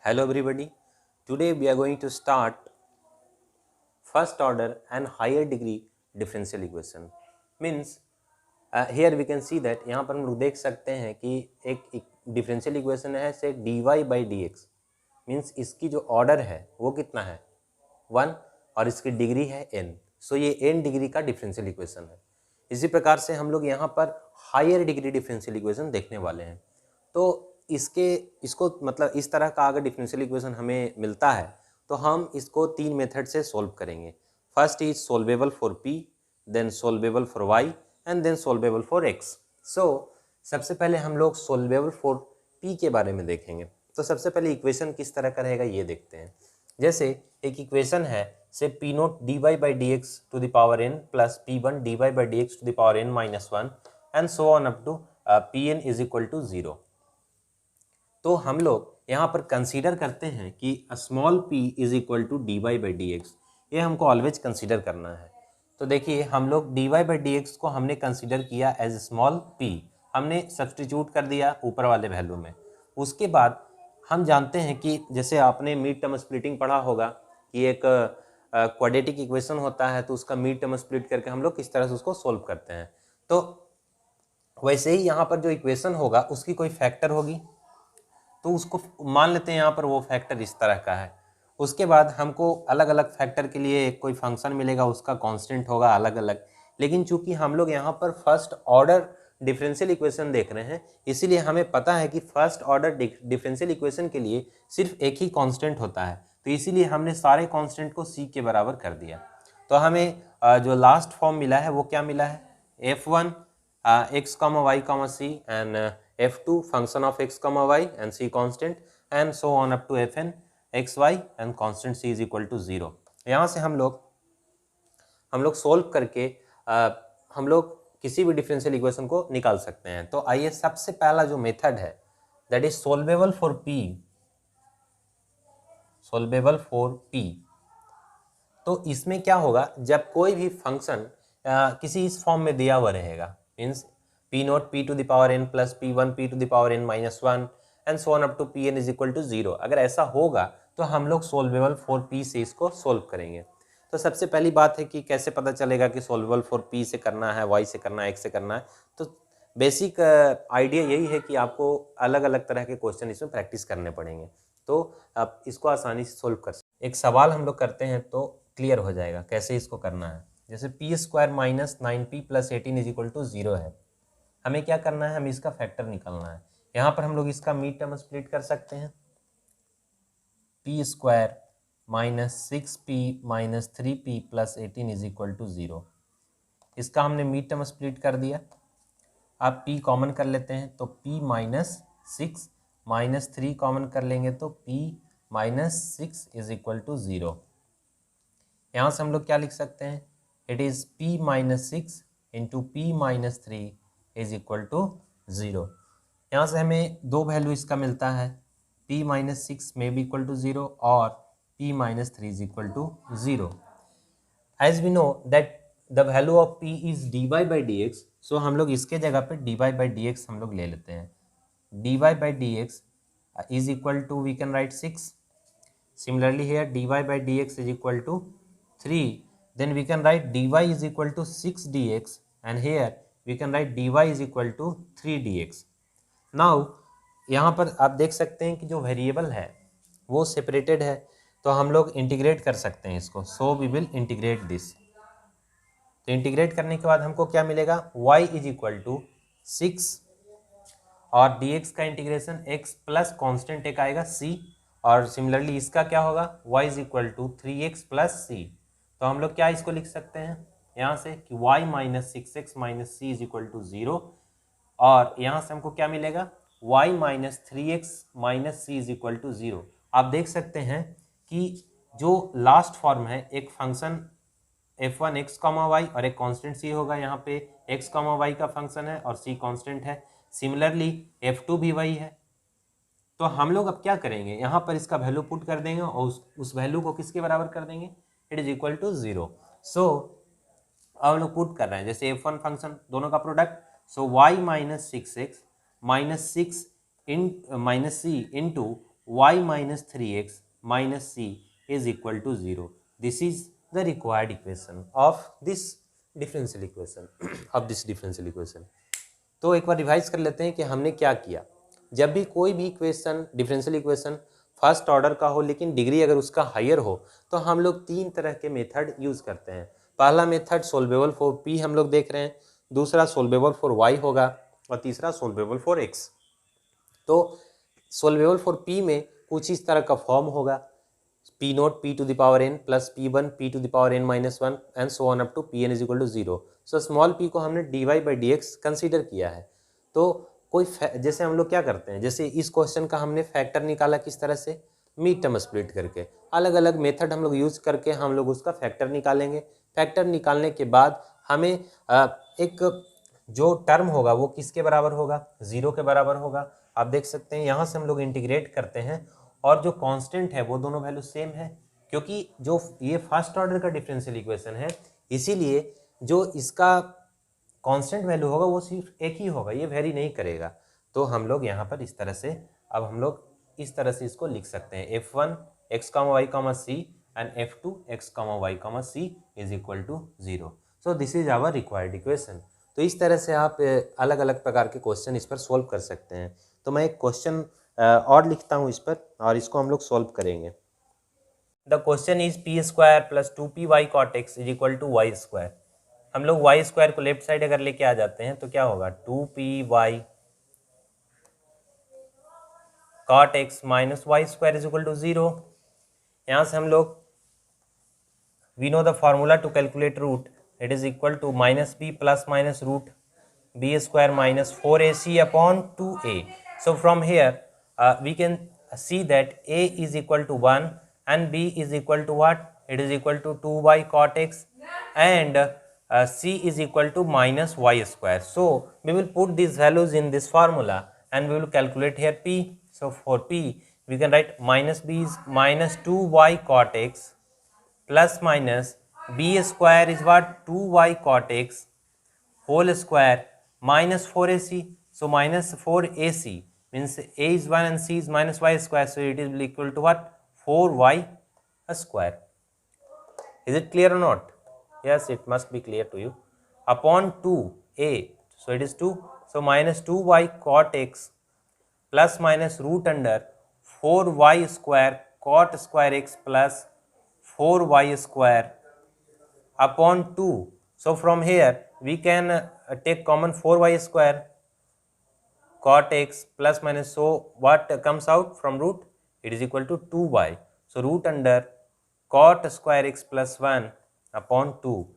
Hello everybody. Today we are going to start first order and higher degree differential equation. Means here we can see that यहाँ पर हम लोग देख सकते हैं कि एक डिफरेंशियल इक्वेशन है से dy by dx मीन्स इसकी जो ऑर्डर है वो कितना है 1 और इसकी डिग्री है n. सो ये n डिग्री का डिफरेंशियल इक्वेशन है. इसी प्रकार से हम लोग यहाँ पर हायर डिग्री डिफरेंशियल इक्वेशन देखने वाले हैं. तो इसको मतलब इस तरह का अगर डिफरेंशियल इक्वेशन हमें मिलता है तो हम इसको 3 मेथड से सॉल्व करेंगे. First is solvable for p, then solvable for y and then solvable for x. So सबसे पहले हम लोग सोल्वेबल फॉर p के बारे में देखेंगे. तो सबसे पहले इक्वेशन किस तरह का रहेगा ये देखते हैं. जैसे एक इक्वेशन है से p note dy by dx to the power n plus p1 dy by dx to the power n minus 1 and so on up to pn is equal to 0. तो हम लोग यहाँ पर कंसीडर करते हैं कि small p is equal to d y by d x. ये हमको ऑलवेज कंसीडर करना है. तो देखिए हम लोग d y by d x को हमने कंसीडर किया एज स्मॉल p. हमने सब्सटीट्यूट कर दिया ऊपर वाले वैल्यू में. उसके बाद हम जानते हैं कि जैसे आपने मिड टर्म स्प्लिटिंग पढ़ा होगा कि एक क्वाड्रेटिक इक्वेशन होता है तो उसका मिड टर्म स्प्लिट करके हम लोग किस तरह से उसको सोल्व करते हैं. तो वैसे ही यहाँ पर जो इक्वेशन होगा उसकी कोई फैक्टर होगी तो उसको मान लेते हैं यहाँ पर वो फैक्टर इस तरह का है. उसके बाद हमको अलग अलग फैक्टर के लिए कोई फंक्शन मिलेगा, उसका कांस्टेंट होगा अलग अलग. लेकिन चूंकि हम लोग यहाँ पर फर्स्ट ऑर्डर डिफरेंशियल इक्वेशन देख रहे हैं इसीलिए हमें पता है कि फर्स्ट ऑर्डर डिफरेंशियल इक्वेशन के लिए सिर्फ एक ही कांस्टेंट होता है. तो इसीलिए हमने सारे कांस्टेंट को c के बराबर कर दिया. तो हमें जो लास्ट फॉर्म मिला है वो क्या मिला है, f1 x, y, c and f2 function of x, y and c constant and so on up to fn x, y and constant c is equal to 0. यहाँ से हम लोग सोल्व करके हम लोग किसी भी डिफरेंशियल इक्वेशन को निकाल सकते हैं. तो आइए सबसे पहला जो मेथड है that is solvable for p. Solvable for p. तो इसमें क्या होगा, जब कोई भी फंक्शन किसी इस फॉर्म में दिया हुआ रहेगा means p naught p to the power n plus p1 p to the power n minus 1 and so on up to pn is equal to 0. अगर ऐसा होगा तो हम लोग सोल्वेबल फॉर p से इसको सोल्व करेंगे. तो सबसे पहली बात है कि कैसे पता चलेगा कि सोल्वेबल फॉर p से करना है, y से करना है, x से करना है. तो बेसिक आइडिया यही है कि आपको अलग अलग तरह के क्वेश्चन इसमें प्रैक्टिस करने पड़ेंगे तो आप इसको आसानी से सोल्व कर सकते. एक सवाल हम लोग करते हैं तो क्लियर हो जाएगा कैसे इसको करना है. जैसे p square minus 9p plus 18 is equal to 0 है. हमें क्या करना है, हमें इसका फैक्टर निकालना है. यहाँ पर हम लोग इसका मिड टर्म स्प्लिट कर सकते हैं. P square minus 6p minus 3p plus 18 is equal to 0. इसका हमने मिड टर्म स्प्लिट कर दिया. अब p कॉमन कर लेते हैं तो p माइनस 6 माइनस 3 कॉमन कर लेंगे तो p minus 6 is equal to 0. यहाँ से हम लोग क्या लिख सकते हैं, it is p minus 6 into p minus 3 is equal to 0. यहाँ से हमें दो वैल्यू इसका मिलता है, p माइनस 6 में भी इक्वल टू 0 और p minus 3 is equal to 0. As we know that the value of p is dy by d x. So हम लोग इसके जगह पे dy बाई डी एक्स हम लोग ले लेते हैं. dy by d x is equal to we can write 6. Similarly here dy by d x is equal to 3. then we can write dy is equal to 6 dx and here we can write dy is equal to 3 dx. now यहाँ पर आप देख सकते हैं कि जो variable है वो सेपरेटेड है तो हम लोग इंटीग्रेट कर सकते हैं इसको. So we will integrate this. तो इंटीग्रेट करने के बाद हमको क्या मिलेगा, y इज इक्वल टू 6 और dx का इंटीग्रेशन x प्लस कॉन्स्टेंट एक आएगा c और सिमिलरली इसका क्या होगा y is equal to 3x plus c. तो हम लोग क्या इसको लिख सकते हैं यहाँ से कि y minus 6x minus c is equal to 0 और यहाँ से हमको क्या मिलेगा y minus 3x minus c is equal to 0. आप देख सकते हैं कि जो लास्ट फॉर्म है एक फंक्शन f1 x, y और एक कांस्टेंट c होगा. यहाँ पे x, y का फंक्शन है और c कांस्टेंट है. सिमिलरली f2 भी वही है. तो हम लोग अब क्या करेंगे, यहाँ पर इसका वैल्यू पुट कर देंगे और उस वैल्यू को किसके बराबर कर देंगे, इट इज इक्वल टू 0. सो अब लोग पुट कर रहे हैं जैसे f1 फंक्शन दोनों का product. So y minus 6x minus 6 in minus c into y minus 3x minus c is equal to 0. This is the required equation of this differential equation of this differential equation. तो एक बार revise कर लेते हैं कि हमने क्या किया. जब भी कोई भी equation differential equation first order का हो लेकिन डिग्री अगर उसका हायर हो तो हम लोग तीन तरह के मेथड यूज करते हैं. पहला मेथड सोल्वेबल फॉर p हम लोग देख रहे हैं, दूसरा सोल्वेबल फॉर y होगा और तीसरा सोल्वेबल फॉर x. तो सोल्वेबल फॉर p में कुछ इस तरह का फॉर्म होगा, p naught p to the power n plus p1 p to the power n minus 1 and so on up to pn is equal to 0. So small p को हमने dy by dx consider किया है. तो कोई जैसे हम लोग क्या करते हैं, जैसे इस क्वेश्चन का हमने फैक्टर निकाला किस तरह से, मिड टर्म स्प्लिट करके. अलग अलग मेथड हम लोग यूज करके हम लोग उसका फैक्टर निकालेंगे. फैक्टर निकालने के बाद हमें एक जो टर्म होगा वो किसके बराबर होगा, 0 के बराबर होगा. आप देख सकते हैं यहाँ से हम लोग इंटीग्रेट करते हैं और जो कांस्टेंट है वो दोनों वैल्यू सेम है, क्योंकि जो ये फर्स्ट ऑर्डर का डिफरेंशियल इक्वेशन है इसीलिए जो इसका कांस्टेंट वैल्यू होगा वो सिर्फ एक ही होगा, ये वेरी नहीं करेगा. तो हम लोग यहाँ पर इस तरह से अब हम लोग इस तरह से इसको लिख सकते हैं f1 x, y, c and f2 x, y, c is equal to 0. So this is our required equation. तो इस तरह से आप अलग अलग प्रकार के क्वेश्चन इस पर सोल्व कर सकते हैं. तो मैं एक क्वेश्चन और लिखता हूँ इस पर और इसको हम लोग सोल्व करेंगे. The question is p square plus 2py cot x is equal to y square. हम लोग y स्क्वायर को लेफ्ट साइड अगर लेके आ जाते हैं तो क्या होगा, 2py cot x minus y square is equal to 0. यहाँ से हम लोग we know the formula to calculate root, it is equal to minus b plus minus root b square minus 4ac upon 2a. So from here we can see that a is equal to 1 and b is equal to what, it is equal to 2y cot x and c is equal to minus y square. So we will put these values in this formula and we will calculate here p. So for p we can write minus b is minus 2y cot x plus minus b square is what, 2y cot x whole square minus 4ac. So minus 4ac means a is 1 and c is minus y square. So it is equal to what, 4y square. Is it clear or not? Yes, it must be clear to you. Upon 2a, so it is 2. So minus 2y cot x plus minus root under 4y square cot square x plus 4y square upon 2. So from here we can take common 4y square cot x plus minus, so what comes out from root, it is equal to 2y. So root under cot square x plus 1 upon 2,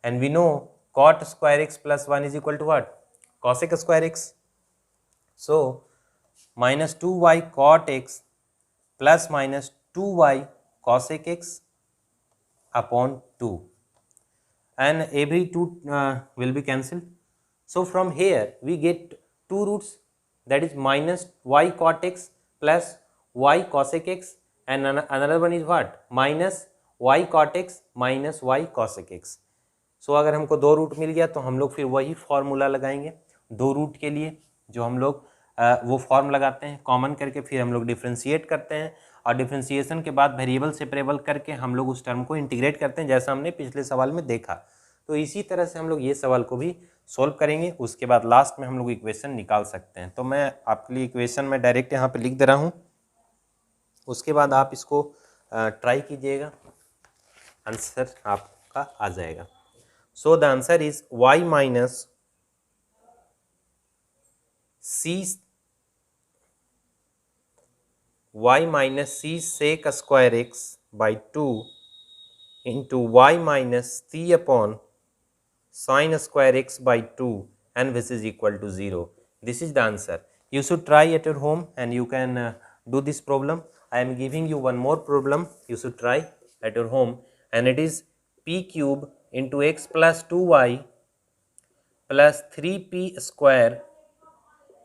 and we know cot square x plus 1 is equal to what, cosec square x. So minus 2y cot x plus minus 2y cosec x upon 2, and every 2 will be cancelled. So from here we get two roots, that is minus y cot x plus y cosec x, and another one is what, minus y cot x minus y cosec x. सो अगर हमको दो root मिल गया तो हम लोग फिर वही formula लगाएंगे दो रूट के लिए, जो हम लोग वो फॉर्म लगाते हैं कॉमन करके, फिर हम लोग डिफ्रेंशिएट करते हैं और डिफ्रेंशिएशन के बाद वेरिएबल सेपरेबल करके हम लोग उस टर्म को इंटीग्रेट करते हैं, जैसा हमने पिछले सवाल में देखा. तो इसी तरह से हम लोग ये सवाल को भी सोल्व करेंगे. उसके बाद लास्ट में हम लोग इक्वेशन निकाल सकते हैं. तो मैं आपके लिए इक्वेशन में डायरेक्ट यहाँ पे लिख दे रहा हूँ, उसके बाद आप इसको ट्राई कीजिएगा, आंसर आपका आ जाएगा. So the answer is y minus c sec square x by 2 into y minus c upon sin square x by 2 and this is equal to 0. This is the answer. You should try at your home and you can do this problem. I am giving you one more problem you should try at your home, and it is p cube into x plus 2y plus 3p square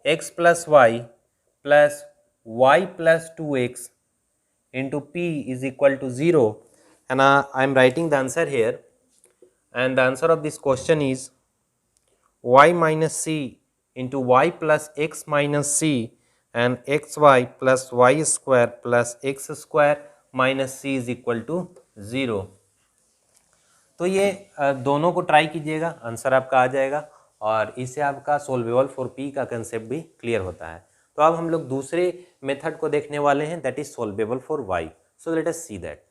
x plus y plus y plus 2x into p is equal to 0, and I am writing the answer here, and the answer of this question is y minus c into y plus x minus c and x y plus y square plus x square minus c is equal to 0। तो ये दोनों को try कीजिएगा, answer आपका आ जाएगा और इससे आपका सोल्वेबल फॉर पी का कंसेप्ट भी क्लियर होता है। तो अब हम लोग दूसरे मेथड को देखने वाले हैं, that is solvable for y. So let us see that.